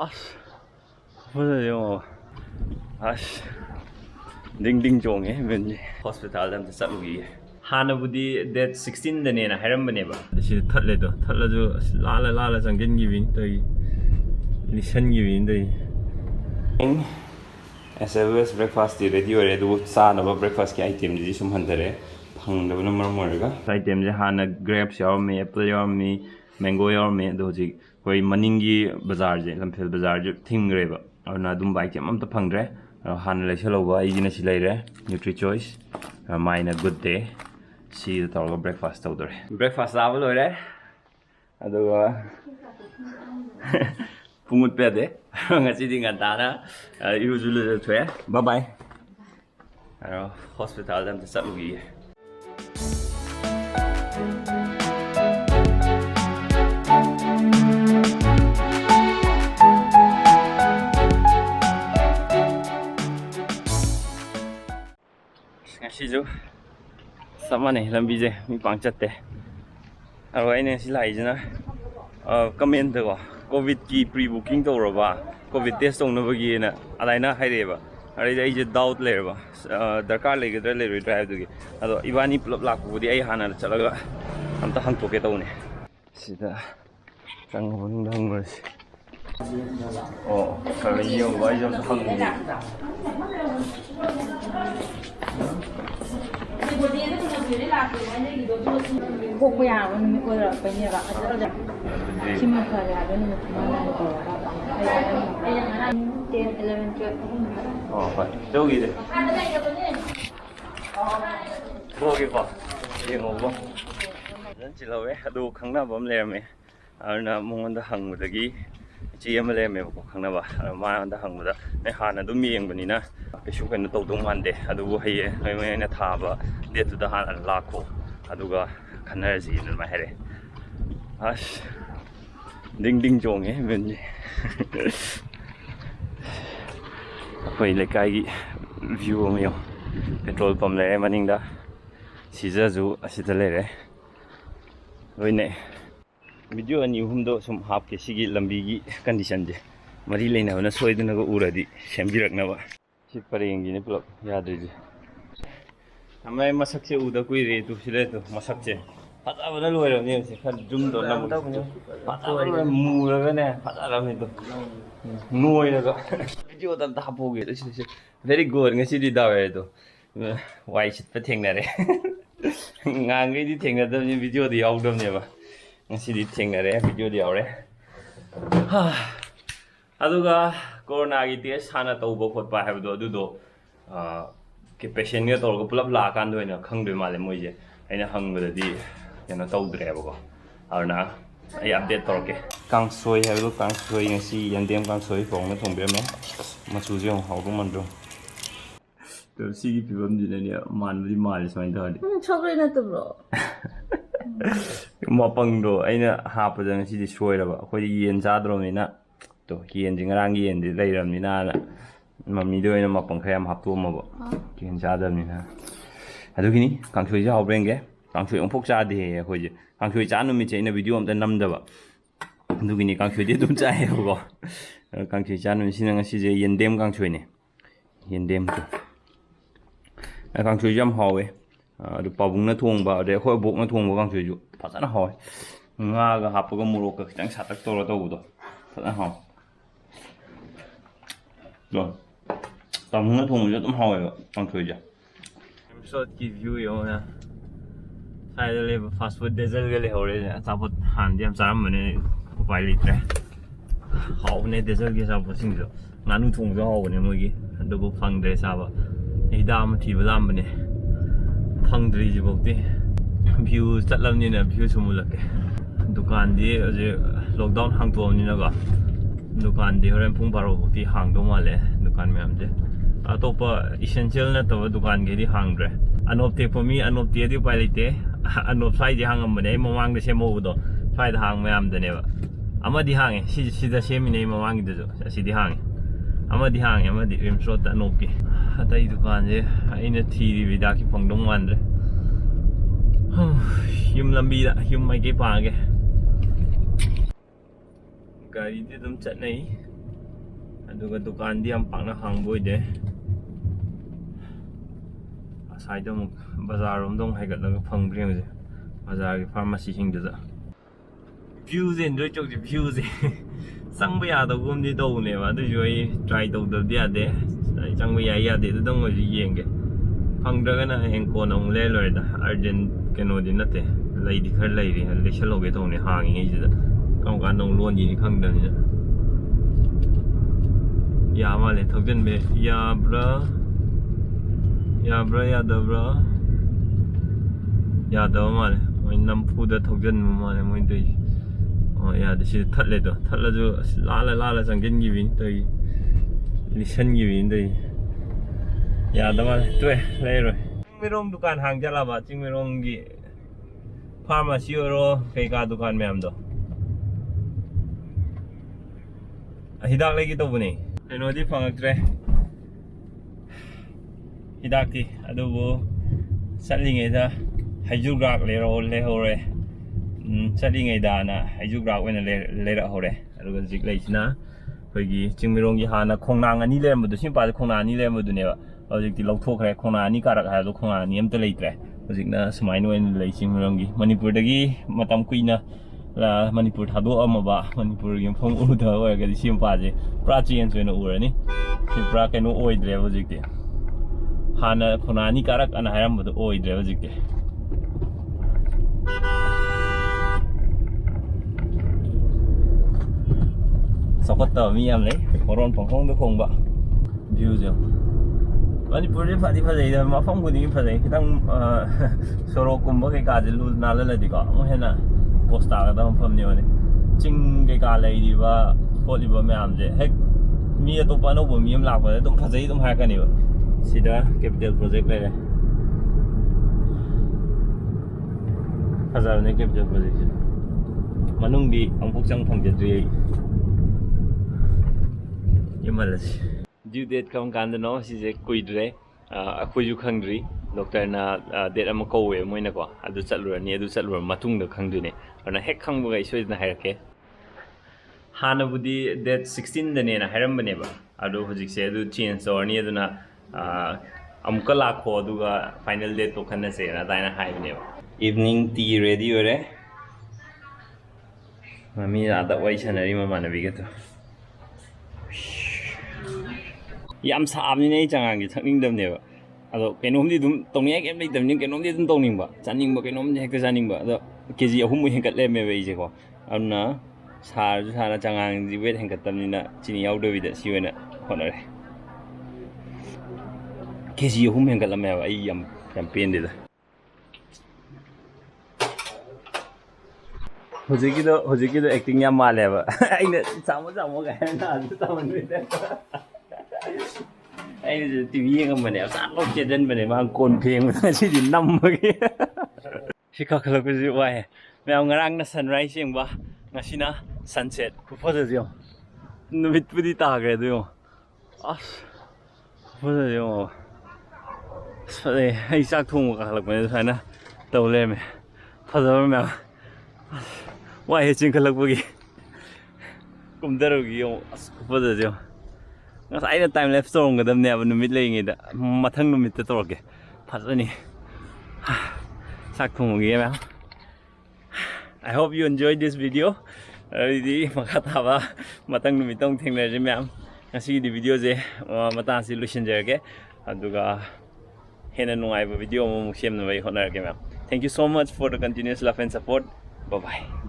아씨, 보세요. 아씨, 딩딩 종에 왠지 호스피탈 한테 싸우기. 하나부디 데트 16데네나 하람바네바. 시 털레도 털라주 라라라라 장겐기빈 또이 리션기빈 또이. SLS breakfast ready or ready सानब breakfast के item जी सुम हंदरे फंगदब न मरमरगा item जे हाना grapes याव में apple याव में mango याव में दो जी कोई मनिंगी बाजार जे लमफेल बाजार जो थिंगरेबा और ना दुम बाइक के मम तो फंगद्रे हाना लेसलोबा इजिना सि लेरे न्यूट्री चॉइस माइना गुड डे सी तौरगा breakfast तौदरे breakfast आबो लोरे अदुगा pungut pede ngasi di ngantana irujulu thwe bye bye aro hospital dam sa ugi ngasi ju sama ne lambi je mi pang chatte aro ai ne si lai jina comment ko COVID की pre booking तौरबा Covid test तौनबगी ना अलाइना हाइरेबा अरे जे doubt लेरबा दरकार लेगद्रा लेरोइद्रा हाइदुगी अदो इबानी pull-up लाकबुदी आई हाना चलगा अमता हंगतोके तौने सिदा संगबन हंगरसि ओ करियो वाइ जम हंगनिพวกไม่เอามันไม่ควรหรอกไปเนี่ยแบบชิมมาเคยแล้วนี่มันมาแล้วก็ไอ้ยังไง10 11 12 อ๋อไป저기 돼 거기 봐 이거 봐 런치라왜 도 강나 범래매 아나 몽원다 항무더기 지엠을 레메고 강나 봐 마한다 항무다 내 하나 도 미행분이나 그쇼 그는 또동 만데 아두고 해에 해메나 타바 데트다 하나 라코 아두가 간나지는 마해래 아씨 딩딩 종에 왠지 거의 레카이 뷰 오며 페트롤 펌 레 마닝다 시자주 아시다 레레 왜네 비디오 아니 hum도 좀 합게 시기 람비기 컨디션제 머리 레나나 소이드나고 우라디 샘비럭나바 시퍼링기네 플럽 야드지 아마이 마삭체 우다 꾸이레 두 시레도 마삭체 파자바나 로이라니 칸 줌도 나무 파자바 무라가네 파자라미도 노이라가 비디오 담다 보게 되시 very good ngasi dawedo wai chit pa thengnare ngangai di thengadam video di yaudam ne ba ngasi di thengnare video di yaure ha aduga corona gi test hana tawba khotpa habdo adudo ke patient ne tawga pulap la kan doina khangdoi male moije aina hangbada di kena tawdre ba ko arna ai update torke kangsoi habdo kangsoi ngasi yandem kangsoi phong na thongbe me machu jong hawdum mandro तो सीगी पिबम दिने मानबदी माल समान दहदि छोकरी नतब्रो मपंगदो अइना हापजन सिदि सोइरबा अखोइ येन जाद्रोमिना तो येन जिंगरांग येन दि लैरमनिना मम्मीदो अइना मपंग खयाम हापतोमबो येन जादमनिना अदुगिनि कांसोइ जा हावब्रेंगे कांसोइ ओंफोक जादे अखोइ कांसोइ जा नुमिचे अइना video अमता नमदबा अदुगिनि कांसोइ दि दुम जायबो कांसोइ जा नुमिसिना ngasiजे येनदेम कांसोइने येनदेम तो कांसोइ जम हावे अदु पाबुंगना थोंबा अदे होय बोकना थोंबा कांसोइजु फजना हावे ngaga hapaga morokka khitang satak toro tawudo fana haw do pabuंगना थोंबा dum hawe कांसोइja shot ki view yona side le fast food desert gele hore achapot han diam charam mane upai litre hawne desert ge sapot singjo nganu thongjo hawne mogi adugo phangdre saba इदाम थीबलाम बने फंगद्री जिबोक्ति view चटलमनिना view सुमुलके दुकान दी अजे lockdown हांगतोमनिनागा दुकान दी होरेन पुंग बारो बोक्ति हांगदो माले दुकान ma'am जे अतोपा essential न तब दुकान गेदी हांगद्रे अनोप तेपमी अनोप तेदी उपाय लेते अनोप साइदि हांगम बने ममांग दे सेमोबदो साइद हांग मैम दनेबा अमदि हांगे सिदा सेमिने ममांग दजो सिदि हांगे अमदि हांगे अमदि रिमसोट अनोपकी अतई दुकान जे अइना थीरी विदा की फंगदों मानद्रे युम लंबी दा युम माइके पागे गाड़ी दे दम चटनई ꯑꯗꯨꯒ ꯗꯨꯀꯥꯟꯗꯤ ꯌꯥꯝ ꯄꯥꯛꯅ ꯍꯥꯡꯕ ꯑꯣꯏꯗꯦ ꯑꯁꯥꯏꯗ ꯑꯃꯨꯛ ꯕꯖꯥꯔꯔꯣꯝꯗ ꯑꯃꯨꯛ ꯍꯥꯏꯒꯠꯂꯒ ꯐꯪꯈ꯭ꯔꯦ ꯍꯧꯖꯤꯛ ꯕꯖꯥꯔꯒꯤ ꯐꯥꯔꯃꯥꯁꯤꯁꯤꯡꯗꯨꯗ ꯚ꯭ꯌꯨꯁꯦ ꯑꯦꯟꯖꯣꯏ ꯇꯧꯁꯤ ꯚ꯭ꯌꯨꯁꯦ ꯆꯪꯕ ꯌꯥꯗꯕꯒꯨꯝꯗꯤ ꯇꯧꯕꯅꯦꯕ ꯑꯗꯨꯏꯁꯨ ꯑꯩ ꯇ꯭ꯔꯥꯏ ꯇꯧꯗꯕꯗꯤ ꯌꯥꯗꯦ ꯑꯩ ꯆꯪꯕ ꯌꯥꯏ ꯌꯥꯗꯦ ꯑꯗꯨꯗꯪ ꯑꯣꯏꯁꯨ ꯌꯦꯡꯒꯦ ꯐꯪꯗ꯭ꯔꯒꯅ ꯍꯌꯦꯡ ꯀꯣꯟꯅ ꯑꯃꯨꯛ ꯂꯩ ꯂꯣꯏꯔꯦꯗ ꯑꯔꯖꯦꯟ ꯀꯩꯅꯣꯗꯤ ꯅꯠꯇꯦ ꯂꯩꯗꯤ ꯈꯔ ꯂꯩꯔꯤ ꯂꯩꯁꯜꯍꯧꯒꯦ ꯇꯧꯕꯅꯦ ꯍꯥꯡꯉꯤꯉꯩꯁꯤꯗ ꯀꯔꯝ ꯀꯥꯟꯗ ꯑꯃꯨꯛ ꯂꯣꯟꯒꯤꯅꯤ ꯈꯪꯗꯕꯅꯤꯅ ꯌꯥ ꯃꯥꯜꯂꯦ ꯊꯧꯖꯤꯟꯕ ꯌꯥꯕ꯭ꯔꯥ ꯌꯥꯗꯕ꯭ꯔꯥ ꯌꯥꯗꯕ ꯃꯥꯜꯂꯦ ꯃꯣꯏ ꯅꯝꯐꯨꯗ ꯊꯧꯖꯤꯟꯕ ꯃꯥꯜꯂꯦ ꯃꯣꯏ ꯇꯧꯔꯤꯁꯦ ꯑꯣ ꯌꯥꯗꯦ ꯁꯤꯗ ꯊꯠꯂꯦꯗꯣ ꯊꯠꯂꯁꯨ ꯑꯁ ꯂꯥꯜꯂ ꯆꯪꯁꯤꯟꯈꯤꯕꯤꯅꯤ ꯇꯧꯔꯤ ꯂꯤꯁꯟꯈꯤꯕꯤꯅꯤ ꯇꯧꯔꯤ ꯌꯥꯗꯕ ꯃꯥꯜꯂꯦ ꯇꯣꯛꯑꯦ ꯂꯩꯔꯣꯏ ꯆꯤꯡꯃꯩꯔꯣꯡ ꯗꯨꯀꯥꯟ ꯍꯥꯡꯖꯜꯂꯕ ꯆꯤꯡꯃꯩꯔꯣꯡꯒꯤ ꯐꯥꯔꯃꯥꯁꯤ ꯑꯣꯏꯔꯣ ꯀꯩꯀꯥ ꯗꯨꯀꯥꯟ ꯃꯌꯥꯝꯗꯣ ꯍꯤꯗꯥꯛ ꯂꯩꯒꯦ ꯇꯧꯕꯅꯦ ꯀꯩꯅꯣꯗꯤ ꯐꯪꯉꯛꯇ꯭ꯔꯦ ꯍꯤꯗꯥꯛꯇꯤ ꯑꯗꯨꯕꯨ ꯆꯠꯂꯤꯉꯩꯗ ꯍꯩꯖꯨꯒ꯭ꯔꯥꯛ ꯂꯩꯍꯧꯔꯦ ꯆꯠꯂꯤꯉꯩꯗꯅ ꯍꯩꯖꯨꯒ꯭ꯔꯥꯛ ꯑꯣꯏꯅ ꯂꯩꯔꯛꯍꯧꯔꯦ ꯑꯗꯨꯒ ꯍꯧꯖꯤꯛ ꯂꯩꯁꯤꯅ ꯑꯩꯈꯣꯏꯒꯤ ꯆꯤꯡꯃꯩꯔꯣꯡꯒꯤ ꯍꯥꯟꯅ ꯈꯣꯡꯅꯥꯡ ꯑꯅꯤ ꯂꯩꯔꯝꯕꯗꯣ ꯁꯤ ꯃꯄꯥꯁꯦ ꯈꯣꯡꯅꯥꯡ ꯑꯅꯤ ꯂꯩꯔꯝꯕꯗꯨꯅꯦꯕ ꯍꯧꯖꯤꯛꯇꯤ ꯂꯧꯊꯣꯛꯈ꯭ꯔꯦ ꯈꯣꯡꯅꯥꯡ ꯑꯅꯤ ꯀꯥꯔꯛ ꯍꯥꯏꯕꯗꯣ ꯈꯣꯡꯅꯥꯡ ꯑꯅꯤ ꯑꯝꯇ ꯂꯩꯇ꯭ꯔꯦ ꯍꯧꯖꯤꯛꯅ ꯁꯨꯃꯥꯏꯅ ꯑꯣꯏꯅ ꯂꯩ ꯆꯤꯡꯃꯩꯔꯣꯡꯒꯤ ꯃꯅꯤꯄꯨꯔꯗꯒꯤ ꯃꯇꯝ ꯀꯨꯏꯅ ꯃꯅꯤꯄꯨꯔ ꯊꯥꯗꯣꯛꯑꯝꯃꯕ ꯃꯅꯤꯄꯨꯔꯒꯤ ꯃꯐꯝ ꯎꯗꯕ ꯑꯣꯏꯔꯒꯗꯤ ꯁꯤ ꯃꯄꯥꯁꯦ ꯄꯨꯔꯥ ꯆꯦꯟꯖ ꯑꯣꯏꯅ ꯎꯔꯅꯤ ꯁꯤ ꯄꯨꯔꯥ ꯀꯩꯅꯣ ꯑꯣꯏꯗ꯭ꯔꯦꯕ ꯍꯧꯖꯤꯛꯇꯤ ꯍꯥꯟꯅ ꯈꯣꯡꯅꯥꯡ ꯑꯅꯤ ꯀꯥꯔꯛ ꯑꯅ ꯍꯥꯏꯔꯝꯕꯗꯣ ꯑꯣꯏꯗ꯭ꯔꯦ ꯍꯧꯖꯤꯛꯇꯤ ꯆꯥꯎꯈꯠꯇꯕ ꯃꯤ ꯌꯥꯝ ꯂꯩ ꯃꯔꯣꯟ ꯄꯪꯈꯣꯡꯗ ꯈꯣꯡꯕ ꯚ꯭ꯌꯨꯁꯦ ꯃꯅꯤꯄꯨꯔꯗꯤ ꯐꯗꯤ ꯐꯖꯩꯗ ꯃꯐꯝ ꯈꯨꯗꯤꯡꯒꯤ ꯐꯖꯩ ꯈꯤꯇꯪ ꯁꯣꯔꯣꯛꯀꯨꯝꯕ ꯀꯩꯀꯥꯁꯦ ꯂꯨ ꯅꯥꯜꯍꯜꯂꯗꯤꯀꯣ ꯑꯃꯨꯛ ꯍꯦꯟꯅ ꯄꯣꯁ ꯇꯥꯒꯗꯕ ꯃꯐꯝꯅꯦꯕꯅꯦ ꯆꯤꯡ ꯀꯩꯀꯥ ꯂꯩꯔꯤꯕ ꯈꯣꯠꯂꯤꯕ ꯃꯌꯥꯝꯁꯦ ꯍꯦꯛ ꯃꯤ ꯑꯇꯣꯞꯄ ꯑꯅꯧꯕ ꯃꯤ ꯑꯃ ꯂꯥꯛꯄꯗ ꯑꯗꯨꯝ ꯐꯖꯩ ꯑꯗꯨꯝ ꯍꯥꯏꯔꯛꯀꯅꯦꯕ ꯁꯤꯗ ꯀꯦꯄꯤꯇꯦꯜ ꯄ꯭ꯔꯣꯖꯦꯛ ꯂꯩꯔꯦ ꯐꯖꯕꯅꯦ ꯀꯦꯄꯤꯇꯦꯜ ꯄ꯭ꯔꯣꯖꯦꯛꯁꯦ ꯃꯅꯨꯡꯗꯤ ꯑꯃꯨꯛ ꯆꯪ ꯐꯪꯖꯗ꯭ꯔꯤ ꯑꯩ ꯌꯨꯝꯍꯜꯂꯁꯤ ꯗ꯭ꯌꯨ ꯗꯦꯠ ꯀꯔꯝ ꯀꯥꯟꯗꯅꯣ ꯁꯤꯁꯦ ꯀꯨꯏꯗ꯭ꯔꯦ ꯑꯩꯈꯣꯏꯁꯨ ꯈꯪꯗ꯭ꯔꯤ ꯗꯣꯛꯇꯔꯅ ꯗꯦꯠ ꯑꯃ ꯀꯧꯋꯦ ꯃꯣꯏꯅꯀꯣ ꯑꯗꯨ ꯆꯠꯂꯨꯔꯅꯤ ꯑꯗꯨ ꯆꯠꯂꯨꯔ ꯃꯇꯨꯡꯗ ꯈꯪꯗꯣꯏꯅꯦ ꯑꯗꯨꯅ ꯍꯦꯛ ꯈꯪꯕꯒ ꯑꯩ ꯁꯣꯏꯗꯅ ꯍꯥꯏꯔꯛꯀꯦ ꯍꯥꯟꯅꯕꯨꯗꯤ ꯗꯦꯠ 16ꯗꯅꯦꯅ ꯍꯥꯏꯔꯝꯕꯅꯦꯕ ꯑꯗꯨ ꯍꯧꯖꯤꯛꯁꯦ ꯑꯗꯨ ꯆꯦꯟꯖ ꯇꯧꯔꯅꯤ ꯑꯗꯨꯅ ꯑꯃꯨꯛꯀ ꯂꯥꯛꯈꯣ ꯑꯗꯨꯒ ꯐꯥꯏꯅꯦꯜ ꯗꯦꯠꯇꯣ ꯈꯟꯅꯁꯦꯅ ꯑꯗꯨꯃꯥꯏꯅ ꯍꯥꯏꯕꯅꯦꯕ ꯏꯚꯅꯤꯡ ꯇꯤ ꯔꯦꯗꯤ ꯑꯣꯏꯔꯦ ꯃꯤ ꯑꯥꯗ ꯋꯥꯔꯤ ꯁꯥꯟꯅꯔꯤ ꯃꯃꯥꯟꯅꯕꯤꯒꯗꯣ ꯌꯥꯝ ꯁꯥꯕꯅꯤꯅ ꯑꯩ ꯆꯉꯥꯡꯁꯦ ꯊꯛꯅꯤꯡꯗꯕꯅꯦꯕ ꯑꯗꯣ ꯀꯩꯅꯣꯝꯗꯤ ꯑꯗꯨꯝ ꯇꯧꯅꯤꯡꯉꯥꯏ ꯀꯩꯝ ꯂꯩꯇꯕꯅꯤꯅ ꯀꯩꯅꯣꯝꯗꯤ ꯑꯗꯨꯝ ꯇꯧꯅꯤꯡꯕ ꯆꯥꯅꯤꯡꯕ ꯀꯩꯅꯣꯝꯗꯤ ꯍꯦꯛꯇ ꯆꯥꯅꯤꯡꯕ ꯑꯗꯣ ꯀꯦꯖꯤ 3ꯃꯨꯛ ꯍꯦꯟꯒꯠꯂꯦꯃꯦꯕ ꯑꯩꯁꯦꯀꯣ ꯑꯗꯨꯅ ꯁꯥꯔꯁꯨ ꯁꯥꯅ ꯆꯉꯥꯡꯁꯤ ꯋꯦꯠ ꯍꯦꯟꯒꯠꯇꯕꯅꯤꯅ ꯆꯤꯅꯤ ꯌꯥꯎꯗꯕꯤꯗ ꯁꯤ ꯑꯣꯏꯅ ꯍꯣꯠꯅꯔꯦ ꯀꯦꯖꯤ 3 ꯍꯦꯟꯒꯠꯂꯝꯃꯦꯕ ꯑꯩ ꯌꯥꯝ ꯄꯦꯟꯗꯦꯗ ꯍꯧꯖꯤꯛꯀꯤꯗꯣ ꯑꯦꯛꯇꯤꯡ ꯌꯥꯝ ꯃꯥꯜꯂꯦꯕ ꯑꯩꯅ ꯆꯥꯃꯣ ꯀꯥꯏꯅ ꯅꯍꯥꯟꯁꯨ ꯆꯥꯃꯟꯕꯤꯗ ꯑꯩꯅꯁꯨ ꯇꯤꯚꯤ ꯌꯦꯡꯉꯝꯕꯅꯦ ꯑꯆꯥꯄꯣꯠ ꯆꯦꯟꯁꯤꯟꯕꯅꯦ ꯃꯥ ꯀꯣꯟ ꯐꯦꯡꯕꯗ ꯉꯁꯤꯗꯤ ꯅꯝꯕꯒꯤ ꯁꯤ ꯀꯥꯈꯠꯂꯛꯄꯁꯤ ꯋꯥꯏꯑꯦ ꯃꯌꯥꯝ ꯉꯔꯥꯡꯅ ꯁꯟꯔꯥꯏꯁ ꯌꯦꯡꯕ ꯉꯁꯤꯅ ꯁꯟꯁꯦꯠ ꯈꯨꯐꯖꯁꯦ ꯌꯦꯡꯉꯣ ꯅꯨꯃꯤꯠꯄꯨꯗꯤ ꯇꯥꯈ꯭ꯔꯦ ꯑꯗꯨ ꯌꯦꯡꯉꯣ ꯑꯁ ꯈꯨꯐꯖꯁꯦ ꯌꯦꯡꯉꯣ ꯑꯁ ꯐꯖꯩ ꯑꯩ ꯆꯥꯛ ꯊꯣꯡꯕ ꯀꯥꯈꯠꯂꯛꯄꯅꯦ ꯁꯨꯃꯥꯏꯅ ꯇꯧ ꯂꯩꯔꯝꯃꯦ ꯐꯖꯕ ꯃꯌꯥꯝ ꯋꯥꯏꯍꯦ ꯆꯤꯡꯈꯠꯂꯛꯄꯒꯤ ꯀꯨꯝꯊꯔꯨꯒꯤ ꯌꯦꯡꯉꯣ ꯑꯁ ꯈꯨꯐꯖꯁꯦ ꯌꯦꯡꯉꯣ ꯉꯁꯥꯏ ꯑꯩꯅ ꯇꯥꯏꯝ ꯂꯦꯞꯁ ꯇꯧꯔꯝꯒꯗꯕꯅꯦꯕ ꯅꯨꯃꯤꯠ ꯂꯩꯔꯤꯉꯩꯗ ꯃꯊꯪ ꯅꯨꯃꯤꯠꯇ ꯇꯧꯔꯛꯀꯦ ꯐꯖꯅꯤ ꯆꯥꯛ ꯊꯣꯡꯉꯨꯒꯦ ꯃꯌꯥꯝ I hope you enjoyed this video ꯑꯗꯨꯗꯤ ꯃꯈꯥ ꯇꯥꯕ ꯃꯊꯪ ꯅꯨꯃꯤꯠꯇ ꯑꯃꯨꯛ ꯊꯦꯡꯅꯔꯁꯤ ꯃꯌꯥꯝ ꯉꯁꯤꯒꯤꯗꯤ ꯚꯤꯗꯤꯑꯣꯁꯦ ꯃꯇꯥꯡꯁꯤ ꯂꯣꯏꯁꯤꯟꯖꯔꯒꯦ ꯑꯗꯨꯒ ꯍꯦꯟꯅ ꯅꯨꯡꯉꯥꯏꯕ ꯚꯤꯗꯤꯑꯣ ꯑꯃꯃꯨꯛ ꯁꯦꯝꯅꯕ ꯑꯩ ꯍꯣꯠꯅꯔꯒꯦ ꯃꯌꯥꯝ Thank you so much for the continuous love and support. Bye bye.